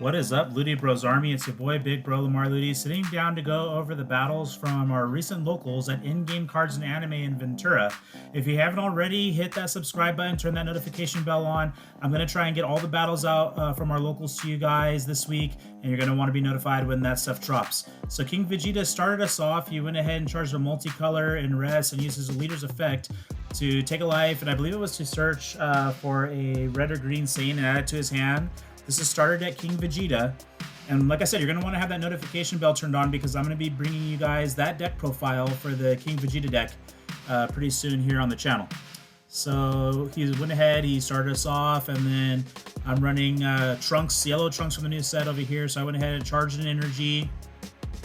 What is up, Ludi Bros Army? It's your boy, Big Bro Lamar Ludi, sitting down to go over the battles from our recent locals at In-Game Cards and Anime in Ventura. If you haven't already, hit that subscribe button, turn that notification bell on. I'm going to try and get all the battles out from our locals to you guys this week, and you're going to want to be notified when that stuff drops. So King Vegeta started us off. He went ahead and charged a multicolor in rest and used his leader's effect to take a life, and I believe it was to search for a red or green Saiyan and add it to his hand. This is started at King Vegeta, and like I said, you're going to want to have that notification bell turned on because I'm going to be bringing you guys that deck profile for the King Vegeta deck pretty soon here on the channel. So he went ahead, he started us off, and then I'm running Trunks, yellow Trunks from the new set over here, so I went ahead and charged an energy,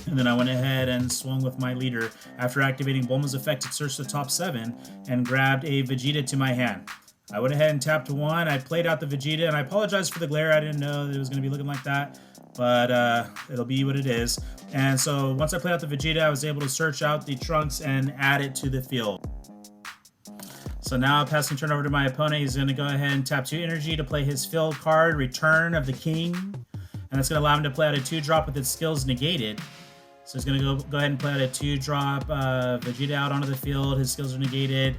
and then I went ahead and swung with my leader after activating Bulma's effect to search the top 7 and grabbed a Vegeta to my hand. I went ahead and tapped 1. I played out the Vegeta, and I apologize for the glare. I didn't know that it was going to be looking like that, but it'll be what it is. And so once I played out the Vegeta, I was able to search out the Trunks and add it to the field. So now passing turn over to my opponent, he's going to go ahead and tap 2 energy to play his field card, Return of the King. And that's going to allow him to play out a 2-drop with its skills negated. So he's going to go ahead and play out a 2-drop Vegeta out onto the field. His skills are negated.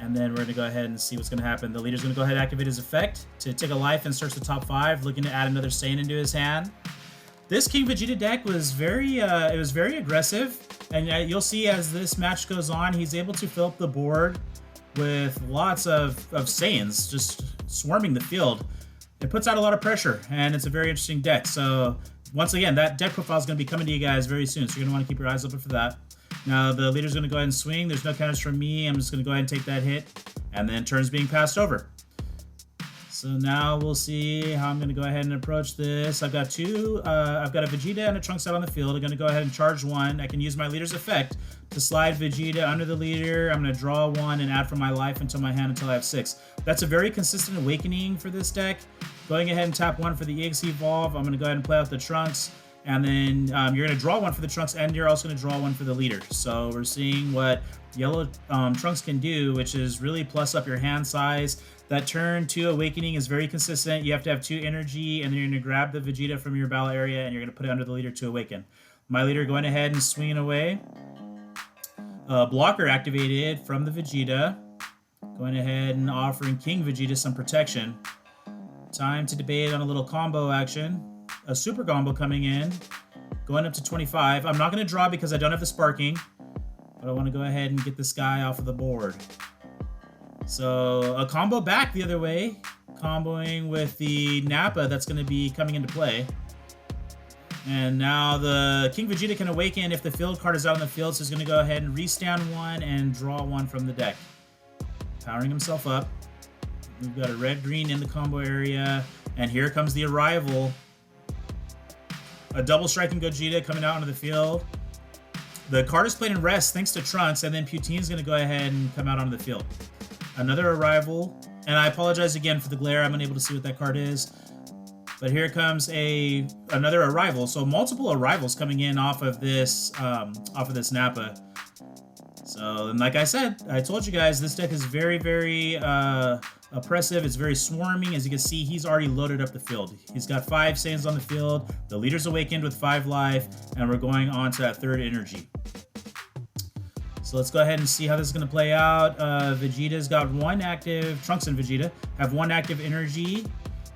And then we're going to go ahead and see what's going to happen. The leader's going to go ahead and activate his effect to take a life and search the top 5, looking to add another Saiyan into his hand. This King Vegeta deck was very aggressive, and you'll see as this match goes on, he's able to fill up the board with lots of Saiyans just swarming the field. It puts out a lot of pressure, and it's a very interesting deck. So once again, that deck profile is going to be coming to you guys very soon, so you're going to want to keep your eyes open for that. Now the leader's going to go ahead and swing. There's no counters from me. I'm just going to go ahead and take that hit, and then turns being passed over. So now we'll see how I'm going to go ahead and approach this. I've got a Vegeta and a Trunks out on the field. I'm going to go ahead and charge 1. I can use my leader's effect to slide Vegeta under the leader. I'm going to draw 1 and add from my life into my hand until I have 6. That's a very consistent awakening for this deck. Going ahead and tap 1 for the EX Evolve. I'm going to go ahead and play out the Trunks. And then you're going to draw 1 for the Trunks, and you're also going to draw 1 for the leader. So we're seeing what yellow Trunks can do, which is really plus up your hand size. That turn 2 awakening is very consistent. You have to have 2 energy, and then you're going to grab the Vegeta from your battle area, and you're going to put it under the leader to awaken. My leader going ahead and swinging away. Blocker activated from the Vegeta. Going ahead and offering King Vegeta some protection. Time to debate on a little combo action. A super combo coming in, going up to 25. I'm not going to draw because I don't have the sparking, but I want to go ahead and get this guy off of the board. So a combo back the other way, comboing with the Nappa that's going to be coming into play. And now the King Vegeta can awaken if the field card is out on the field, so he's going to go ahead and restand 1 and draw 1 from the deck. Powering himself up. We've got a red-green in the combo area, and here comes the arrival. A double striking Gogeta coming out onto the field. The card is played in rest thanks to Trunks, and then Putine's going to go ahead and come out onto the field. Another arrival, and I apologize again for the glare. I'm unable to see what that card is. But here comes another arrival. So multiple arrivals coming in off of this Nappa. So, and like I said, I told you guys, this deck is very, very oppressive. It's very swarming. As you can see, he's already loaded up the field. He's got 5 Saiyans on the field. The leader's awakened with 5 life, and we're going on to that 3rd energy. So let's go ahead and see how this is going to play out. Vegeta's got 1 active, Trunks and Vegeta have 1 active energy.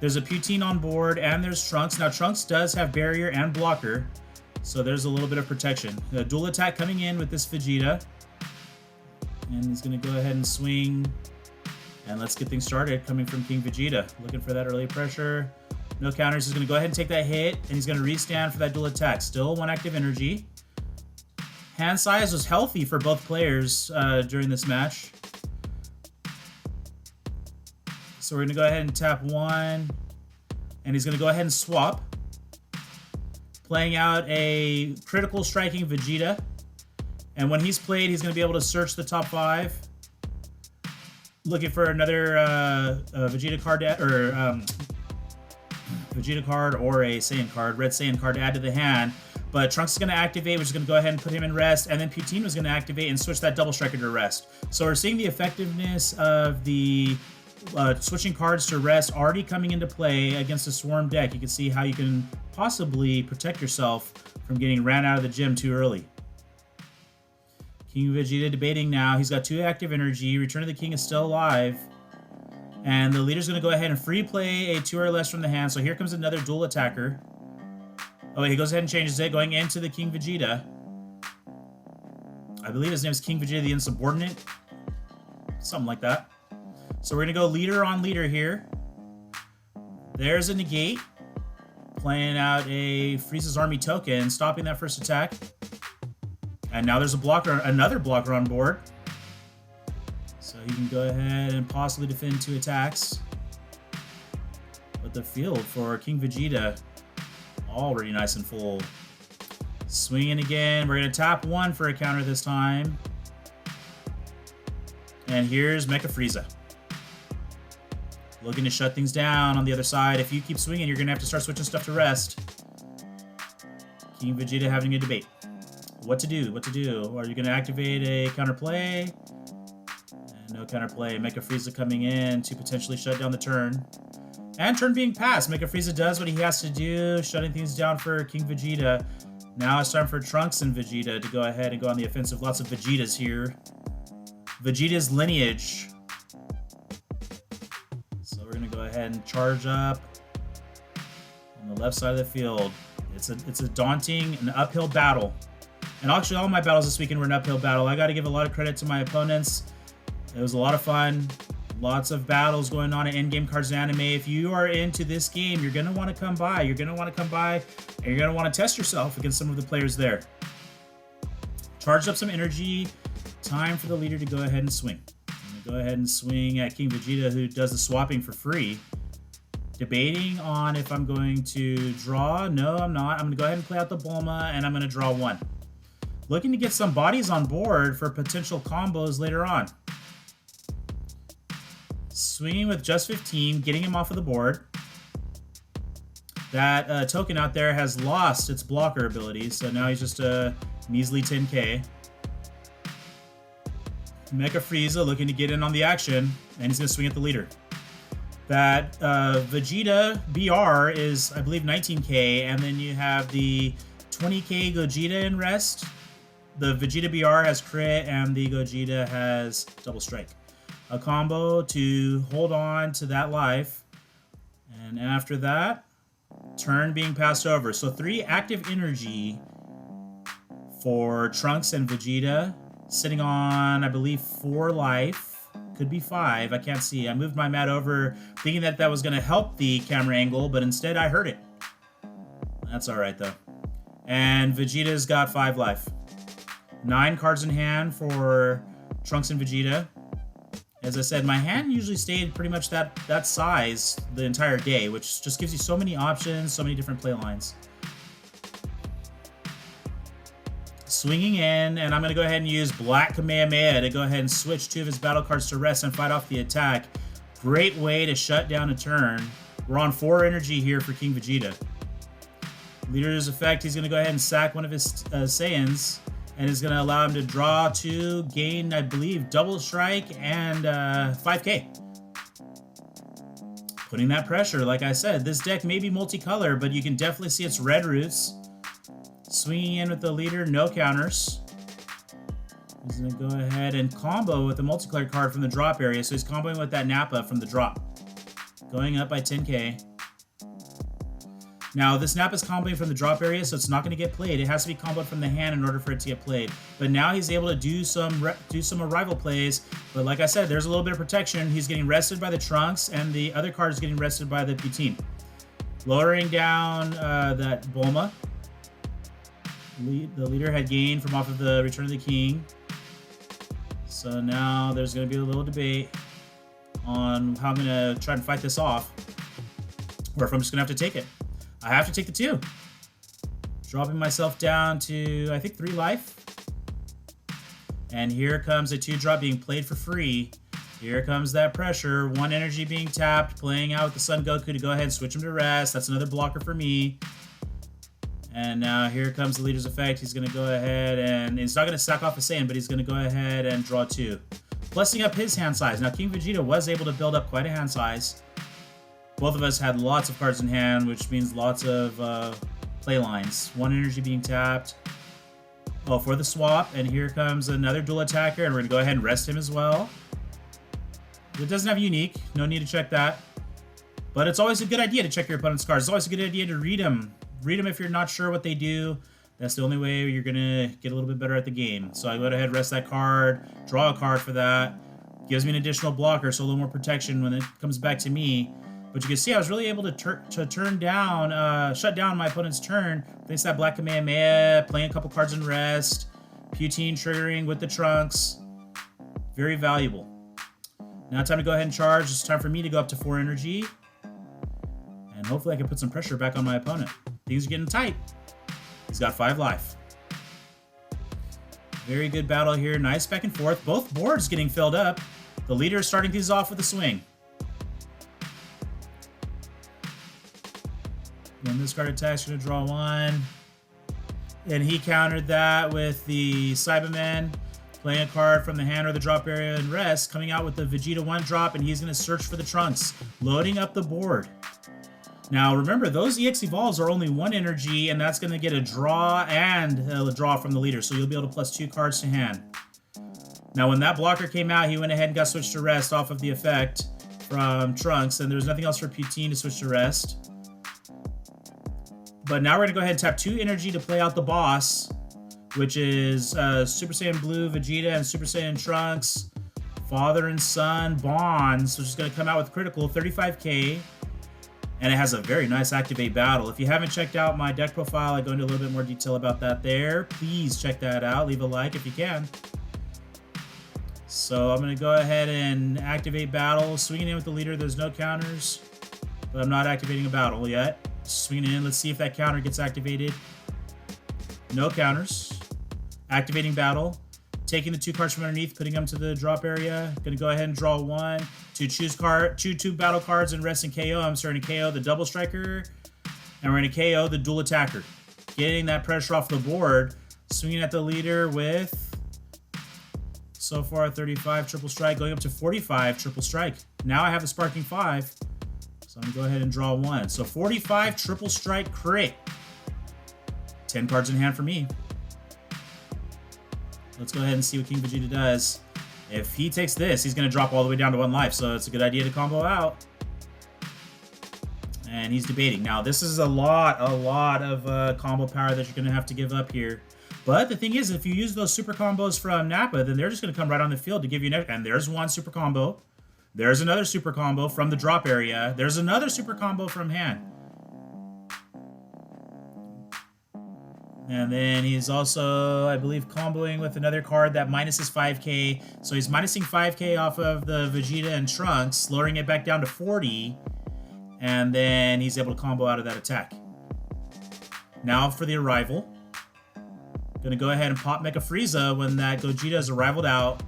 There's a Putine on board, and there's Trunks. Now, Trunks does have barrier and blocker, so there's a little bit of protection. The dual attack coming in with this Vegeta. And he's going to go ahead and swing. And let's get things started coming from King Vegeta. Looking for that early pressure. No counters. He's going to go ahead and take that hit. And he's going to restand for that dual attack. Still 1 active energy. Hand size was healthy for both players during this match. So we're going to go ahead and tap 1. And he's going to go ahead and swap. Playing out a critical striking Vegeta. And when he's played, he's going to be able to search the top 5. Looking for another Vegeta card or a Saiyan card, red Saiyan card to add to the hand. But Trunks is going to activate, which is going to go ahead and put him in rest. And then Putine was going to activate and switch that double striker to rest. So we're seeing the effectiveness of the switching cards to rest already coming into play against a Swarm deck. You can see how you can possibly protect yourself from getting ran out of the gym too early. King Vegeta debating now. He's got 2 active energy. Return of the King is still alive. And the leader's going to go ahead and free play a 2 or less from the hand. So here comes another dual attacker. Oh, he goes ahead and changes it, going into the King Vegeta. I believe his name is King Vegeta the Insubordinate. Something like that. So we're going to go leader on leader here. There's a negate. Playing out a Frieza's Army token, stopping that first attack. And now there's a blocker, another blocker on board. So he can go ahead and possibly defend 2 attacks. But the field for King Vegeta, already nice and full. Swinging again. We're going to tap 1 for a counter this time. And here's Mecha Frieza. Looking to shut things down on the other side. If you keep swinging, you're going to have to start switching stuff to rest. King Vegeta having a debate. What to do? What to do? Are you going to activate a counterplay? No counterplay. Mecha Frieza coming in to potentially shut down the turn. And turn being passed. Mecha Frieza does what he has to do, shutting things down for King Vegeta. Now it's time for Trunks and Vegeta to go ahead and go on the offensive. Lots of Vegetas here. Vegeta's lineage. So we're going to go ahead and charge up on the left side of the field. It's a daunting and uphill battle. And actually, all my battles this weekend were an uphill battle. I got to give a lot of credit to my opponents. It was a lot of fun. Lots of battles going on in Endgame Cards and Anime. If you are into this game, you're going to want to come by. You're going to want to come by, and you're going to want to test yourself against some of the players there. Charged up some energy. Time for the leader to go ahead and swing. I'm going to go ahead and swing at King Vegeta, who does the swapping for free. Debating on if I'm going to draw. No, I'm not. I'm going to go ahead and play out the Bulma, and I'm going to draw 1. Looking to get some bodies on board for potential combos later on. Swinging with just 15, getting him off of the board. That token out there has lost its blocker ability, so now he's just a measly 10k. Mecha Frieza looking to get in on the action, and he's going to swing at the leader. That Vegeta BR is, I believe, 19k, and then you have the 20k Gogeta in rest. The Vegeta BR has crit, and the Gogeta has double strike. A combo to hold on to that life. And after that, turn being passed over. So 3 active energy for Trunks and Vegeta. Sitting on, I believe, 4 life. Could be 5. I can't see. I moved my mat over thinking that that was going to help the camera angle, but instead I hurt it. That's alright, though. And Vegeta's got 5 life. 9 cards in hand for Trunks and Vegeta. As I said, my hand usually stayed pretty much that size the entire day, which just gives you so many options, so many different play lines. Swinging in, and I'm going to go ahead and use Black Kamehameha to go ahead and switch 2 of his battle cards to rest and fight off the attack. Great way to shut down a turn. We're on 4 energy here for King Vegeta. Leader's effect, he's going to go ahead and sack one of his Saiyans. And is going to allow him to draw 2, gain, I believe, double strike, and 5k. Putting that pressure, like I said, this deck may be multicolor, but you can definitely see its red roots. Swinging in with the leader, no counters. He's going to go ahead and combo with the multicolor card from the drop area, so he's comboing with that Nappa from the drop. Going up by 10k. Now, this Nappa is comboing from the drop area, so it's not going to get played. It has to be comboed from the hand in order for it to get played. But now he's able to do some arrival plays. But like I said, there's a little bit of protection. He's getting rested by the Trunks, and the other card is getting rested by the Poutine. Lowering down that Bulma. The leader had gained from off of the Return of the King. So now there's going to be a little debate on how I'm going to try and fight this off. Or if I'm just going to have to take it. I have to take the 2. Dropping myself down to, I think, 3 life. And here comes a 2-drop being played for free. Here comes that pressure. 1 energy being tapped, playing out with the Son Goku to go ahead and switch him to rest. That's another blocker for me. And now here comes the leader's effect. He's going to go ahead and he's not going to sack off a Saiyan, but he's going to go ahead and draw 2. blessing up his hand size. Now, King Vegeta was able to build up quite a hand size. Both of us had lots of cards in hand, which means lots of play lines. One energy being tapped. Oh, for the swap, and here comes another dual attacker, and we're going to go ahead and rest him as well. It doesn't have unique. No need to check that. But it's always a good idea to check your opponent's cards. It's always a good idea to read them. Read them if you're not sure what they do. That's the only way you're going to get a little bit better at the game. So I go ahead, rest that card, draw a card for that. Gives me an additional blocker, so a little more protection when it comes back to me. But you can see I was really able to shut down my opponent's turn. Thanks to that Black Kamehameha, playing a couple cards in rest, Putine triggering with the Trunks. Very valuable. Now time to go ahead and charge. It's time for me to go up to 4 energy. And hopefully I can put some pressure back on my opponent. Things are getting tight. He's got 5 life. Very good battle here. Nice back and forth. Both boards getting filled up. The leader is starting these off with a swing. When this card attacks, going to draw 1. And he countered that with the Cyberman, playing a card from the hand or the drop area and rest, coming out with the Vegeta 1 drop, and he's going to search for the Trunks, loading up the board. Now, remember, those EX Evolves are only 1 energy, and that's going to get a draw and a draw from the leader, so you'll be able to plus 2 cards to hand. Now, when that blocker came out, he went ahead and got switched to rest off of the effect from Trunks, and there's nothing else for Putine to switch to rest. But now we're going to go ahead and tap 2 energy to play out the boss, which is Super Saiyan Blue Vegeta and Super Saiyan Trunks, father and son bonds, which is going to come out with critical 35k, and it has a very nice activate battle. If you haven't checked out my deck profile, I go into a little bit more detail about that there. Please check that out. Leave a like if you can. So I'm going to go ahead and activate battle, swinging in with the leader. There's no counters, but I'm not activating a battle yet. Swinging in. Let's see if that counter gets activated. No counters. Activating battle. Taking the 2 cards from underneath, putting them to the drop area. Going to go ahead and draw 1 to choose two battle cards and rest and KO. I'm starting to KO the double striker, and we're going to KO the dual attacker. Getting that pressure off the board. Swinging at the leader with, so far, 35 triple strike, going up to 45 triple strike. Now I have the sparking 5. So I'm going to go ahead and draw 1. So 45 triple strike crit. 10 cards in hand for me. Let's go ahead and see what King Vegeta does. If he takes this, he's going to drop all the way down to 1 life. So it's a good idea to combo out. And he's debating. Now, this is a lot of combo power that you're going to have to give up here. But the thing is, if you use those super combos from Nappa, then they're just going to come right on the field to give you an... And there's 1 super combo. There's another super combo from the drop area. There's another super combo from hand. And then he's also, I believe, comboing with another card that minuses 5k. So he's minusing 5k off of the Vegeta and Trunks, lowering it back down to 40. And then he's able to combo out of that attack. Now for the arrival. Gonna go ahead and pop Mecha Frieza when that Gogeta is arrivaled out.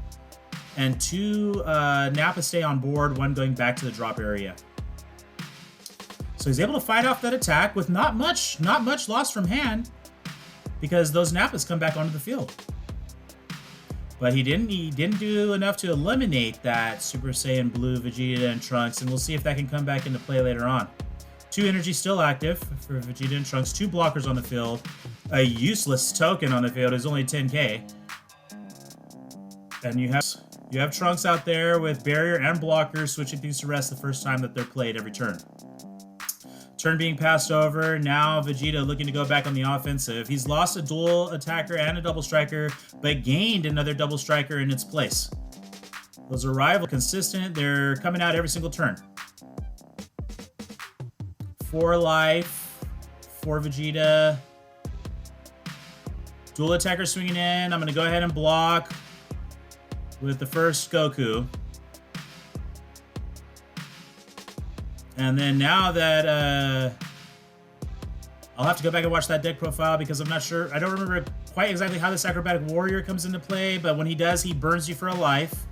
And 2 Nappa stay on board, 1 going back to the drop area. So he's able to fight off that attack with not much loss from hand, because those Nappas come back onto the field. But he didn't do enough to eliminate that Super Saiyan Blue Vegeta and Trunks, and we'll see if that can come back into play later on. 2 energy still active for Vegeta and Trunks, 2 blockers on the field. A useless token on the field is only 10k. And you have Trunks out there with barrier and blockers, switching things to rest the first time that they're played every turn. Turn being passed over. Now Vegeta looking to go back on the offensive. He's lost a dual attacker and a double striker, but gained another double striker in its place. Those arrival consistent. They're coming out every single turn. 4 life for Vegeta. Dual attacker swinging in. I'm going to go ahead and block with the first Goku. And then now that I'll have to go back and watch that deck profile, because I'm not sure. I don't remember quite exactly how this Acrobatic Warrior comes into play, but when he does, he burns you for a life.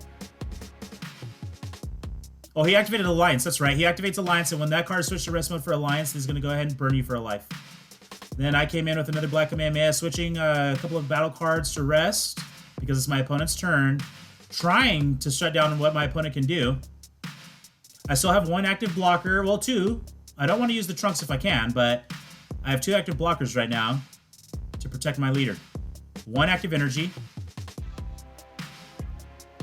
Oh, he activated Alliance. That's right. He activates Alliance, and when that card switches to rest mode for Alliance, he's going to go ahead and burn you for a life. Then I came in with another Black Kamehameha, switching a couple of battle cards to rest, because it's my opponent's turn. trying to shut down what my opponent can do. I still have one active blocker. Well, two. I don't want to use the Trunks if I can, but I have two active blockers right now to protect my leader. One active energy.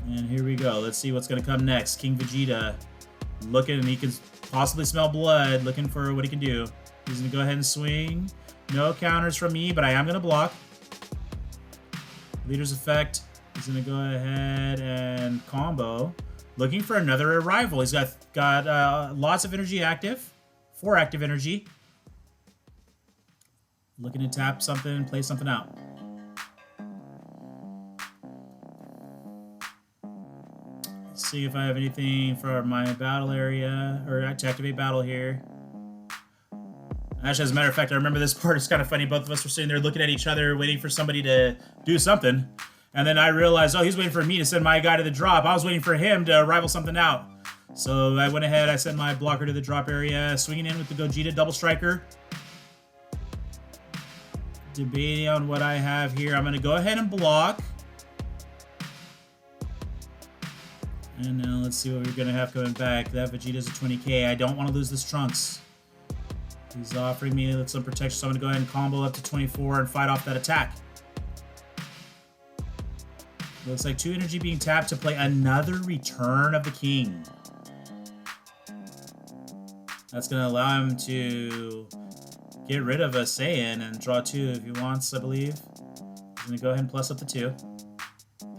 And here we go. Let's see what's going to come next. King Vegeta looking, he can possibly smell blood, looking for what he can do. He's going to go ahead and swing. No counters from me, but I am going to block. Leader's effect. He's going to go ahead and combo. Looking for another arrival. He's got lots of energy active. 4 active energy. Looking to tap something, play something out. Let's see if I have anything for my battle area, or to activate battle here. Actually, as a matter of fact, I remember this part. It's kind of funny. Both of us were sitting there looking at each other, waiting for somebody to do something. And then I realized, oh, he's waiting for me to send my guy to the drop. I was waiting for him to rival something out. So I went ahead, I sent my blocker to the drop area, swinging in with the Gogeta double striker. Debating on what I have here. I'm going to go ahead and block. And now let's see what we're going to have coming back. That Vegeta's a 20k. I don't want to lose this Trunks. He's offering me some protection, so I'm going to go ahead and combo up to 24 and fight off that attack. Looks like 2 energy being tapped to play another Return of the King. That's going to allow him to get rid of a Saiyan and draw 2 if he wants, I believe. He's going to go ahead and plus up the 2.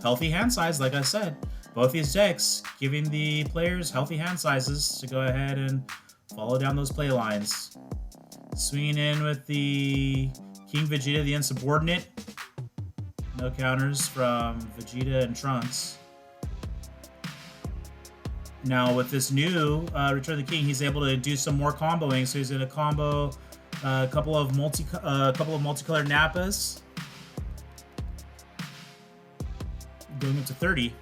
Healthy hand size, like I said. Both these decks giving the players healthy hand sizes to go ahead and follow down those play lines. Swinging in with the King Vegeta, the insubordinate. No counters from Vegeta and Trunks. Now with this new Return of the King, he's able to do some more comboing. So he's going to combo a couple of multicolored Nappas, going up to 30.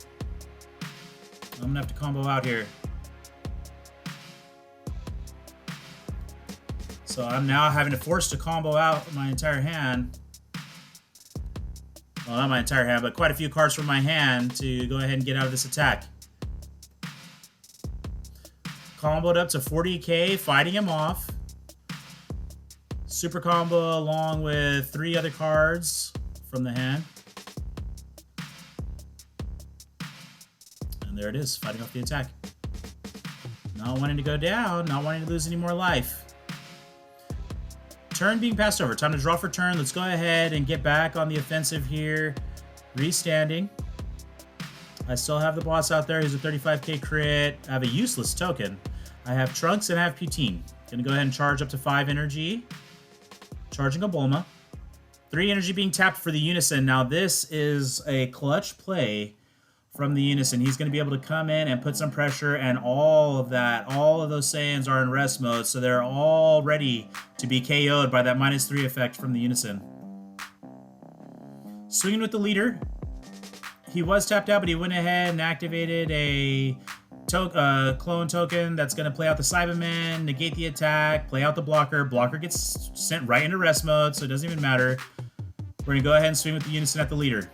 I'm gonna have to combo out here. So I'm now having to force to combo out my entire hand. Well, not my entire hand, but quite a few cards from my hand to go ahead and get out of this attack. Comboed up to 40k, fighting him off. Super combo along with 3 other cards from the hand. And there it is, fighting off the attack. Not wanting to go down, not wanting to lose any more life. Turn being passed over. Time to draw for turn. Let's go ahead and get back on the offensive here. Restanding. I still have the boss out there. He's a 35k crit. I have a useless token. I have Trunks and I have Poutine. Gonna go ahead and charge up to 5 energy. Charging a Bulma. 3 energy being tapped for the Unison. Now this is a clutch play from the Unison. He's going to be able to come in and put some pressure, and all of those Saiyans are in rest mode, so they're all ready to be KO'd by that -3 effect from the Unison. Swinging with the leader. He was tapped out, but he went ahead and activated a clone token that's going to play out the Cyberman, negate the attack, play out the blocker. Blocker gets sent right into rest mode, so it doesn't even matter. We're going to go ahead and swing with the Unison at the leader.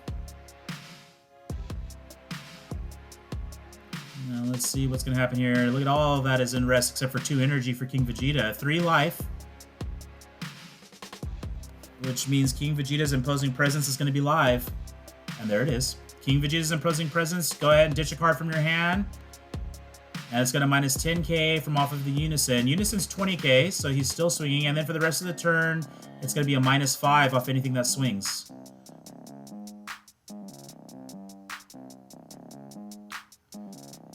Now let's see what's going to happen here. Look at all of that is in rest except for 2 energy for King Vegeta. 3 life. Which means King Vegeta's imposing presence is going to be live. And there it is. King Vegeta's imposing presence. Go ahead and ditch a card from your hand. And it's going to minus 10k from off of the Unison. Unison's 20k, so he's still swinging. And then for the rest of the turn, it's going to be a -5 off anything that swings.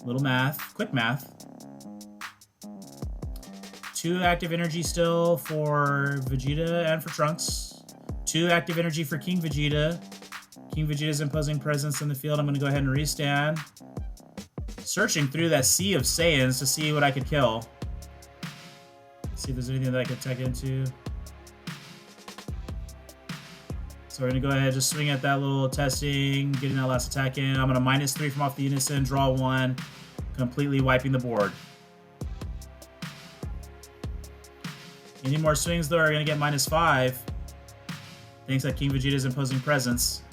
Little math, quick math. 2 active energy still for Vegeta and for Trunks. 2 active energy for King Vegeta. King Vegeta's imposing presence in the field. I'm going to go ahead and restand. Searching through that sea of Saiyans to see what I could kill. See if there's anything that I could tech into. So we're going to go ahead and just swing at that little testing, getting that last attack in. I'm going to -3 from off the Unison, draw 1, completely wiping the board. Any more swings, though, are going to get -5. Thanks that King Vegeta's imposing presence.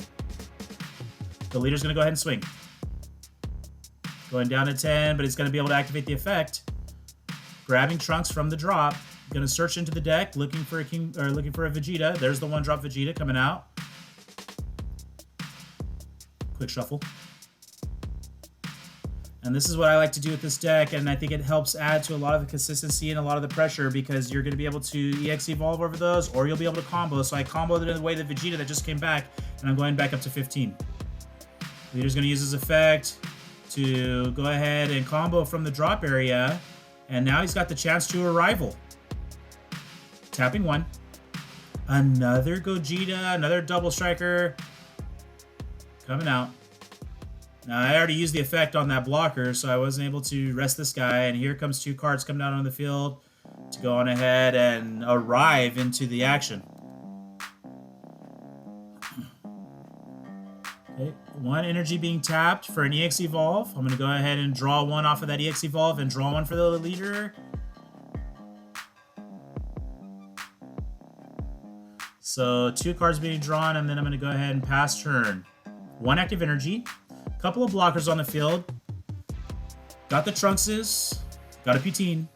The leader's going to go ahead and swing. Going down to 10, but he's going to be able to activate the effect. Grabbing Trunks from the drop. Going to search into the deck, looking for a Vegeta. There's the one-drop Vegeta coming out. Quick shuffle. And this is what I like to do with this deck, and I think it helps add to a lot of the consistency and a lot of the pressure because you're going to be able to EX Evolve over those, or you'll be able to combo. So I comboed it in the way that Vegeta that just came back, and I'm going back up to 15. Leader's going to use his effect to go ahead and combo from the drop area, and now he's got the chance to Arrival. Tapping 1. Another Gogeta, another Double Striker coming out. Now, I already used the effect on that blocker, so I wasn't able to rest this guy. And here comes 2 cards coming out on the field to go on ahead and arrive into the action. Okay, 1 energy being tapped for an EX Evolve. I'm going to go ahead and draw 1 off of that EX Evolve and draw 1 for the leader. So 2 cards being drawn, and then I'm going to go ahead and pass turn. 1 active energy. Couple of blockers on the field. Got the Trunkses. Got a Poutine.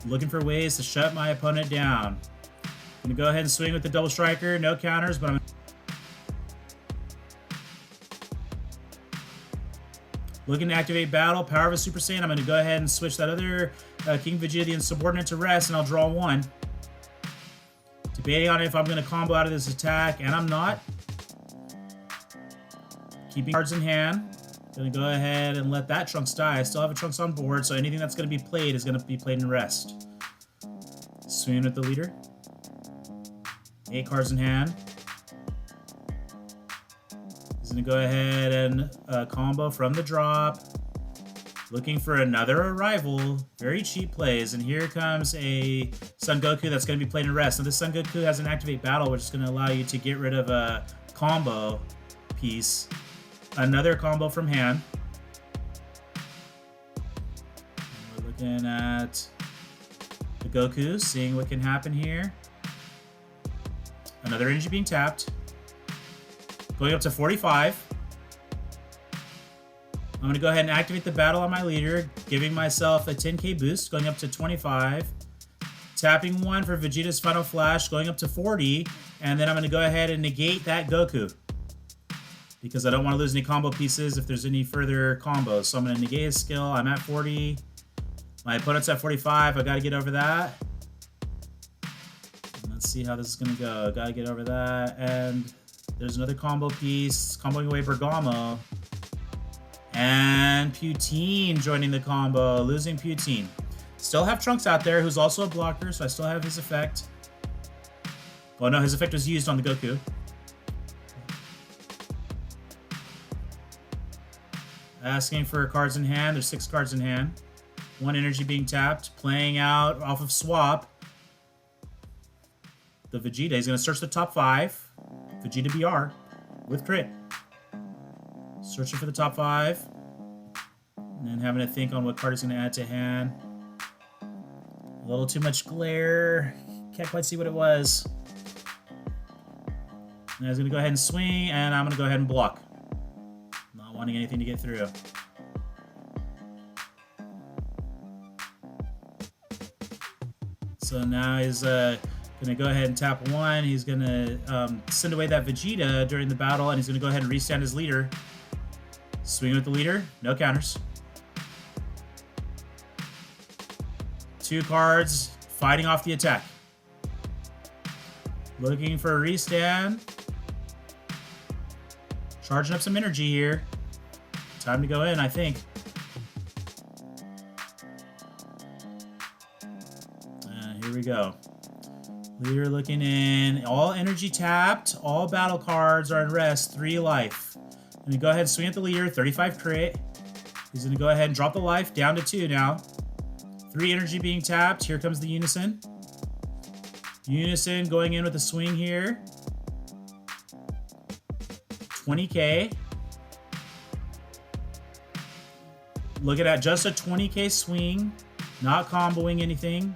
Looking for ways to shut my opponent down. I'm going to go ahead and swing with the Double Striker. No counters, but I'm looking to activate Battle. Power of a Super Saiyan. I'm going to go ahead and switch that other King Vegeta, the Insubordinate, to rest, and I'll draw 1. Debating on if I'm going to combo out of this attack, and I'm not. Keeping cards in hand. Going to go ahead and let that Trunks die. I still have a Trunks on board, so anything that's going to be played is going to be played in rest. Swing with the leader. 8 cards in hand. He's going to go ahead and combo from the drop. Looking for another Arrival. Very cheap plays. And here comes a Son Goku that's going to be played in rest. Now this Son Goku has an Activate Battle, which is going to allow you to get rid of a combo piece. Another combo from hand. We're looking at the Goku, seeing what can happen here. Another energy being tapped. Going up to 45. I'm going to go ahead and activate the battle on my leader, giving myself a 10k boost, going up to 25. Tapping 1 for Vegeta's Final Flash, going up to 40. And then I'm going to go ahead and negate that Goku, because I don't want to lose any combo pieces if there's any further combos. So I'm going to negate his skill. I'm at 40. My opponent's at 45. I got to get over that. Let's see how this is going to go. Got to get over that. And there's another combo piece. Comboing away Bergamo. And Poutine joining the combo. Losing Poutine. Still have Trunks out there, who's also a blocker, so I still have his effect. Oh no, his effect was used on the Goku. Asking for cards in hand. There's 6 cards in hand. 1 energy being tapped. Playing out off of swap. The Vegeta is going to search the top 5. Vegeta BR with crit. Searching for the top 5. And then having to think on what card he's going to add to hand. A little too much glare. Can't quite see what it was. And I was going to go ahead and swing, and I'm going to go ahead and block. Not wanting anything to get through. So now he's going to go ahead and tap 1. He's going to send away that Vegeta during the battle, and he's going to go ahead and restand his leader. Swing with the leader. No counters. 2 cards. Fighting off the attack. Looking for a restand. Charging up some energy here. Time to go in, I think. Here we go. Leader looking in. All energy tapped. All battle cards are in rest. 3 life. I'm going to go ahead and swing at the leader. 35 crit. He's going to go ahead and drop the life down to 2 now. 3 energy being tapped. Here comes the Unison. Unison going in with a swing here. 20k. Looking at just a 20k swing. Not comboing anything.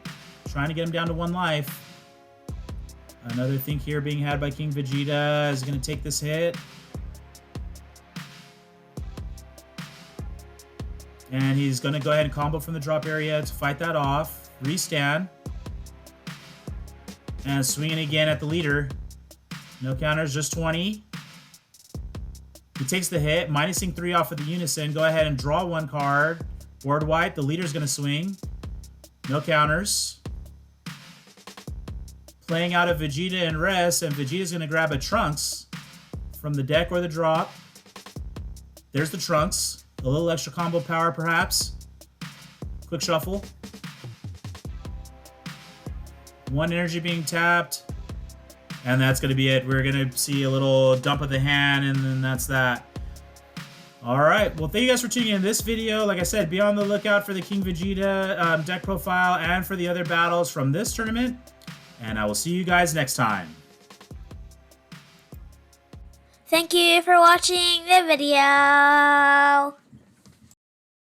Trying to get him down to 1 life. Another think here being had by King Vegeta is going to take this hit. And he's going to go ahead and combo from the drop area to fight that off. Restand. And swinging again at the leader. No counters, just 20. He takes the hit, minusing 3 off of the unison. Go ahead and draw 1 card. Board wipe. The leader's going to swing. No counters. Playing out of Vegeta and rest, and Vegeta's going to grab a Trunks from the deck or the drop. There's the Trunks. A little extra combo power, perhaps. Quick shuffle. 1 energy being tapped. And that's going to be it. We're going to see a little dump of the hand, and then that's that. Alright, well, thank you guys for tuning in this video. Like I said, be on the lookout for the King Vegeta deck profile and for the other battles from this tournament. And I will see you guys next time. Thank you for watching the video.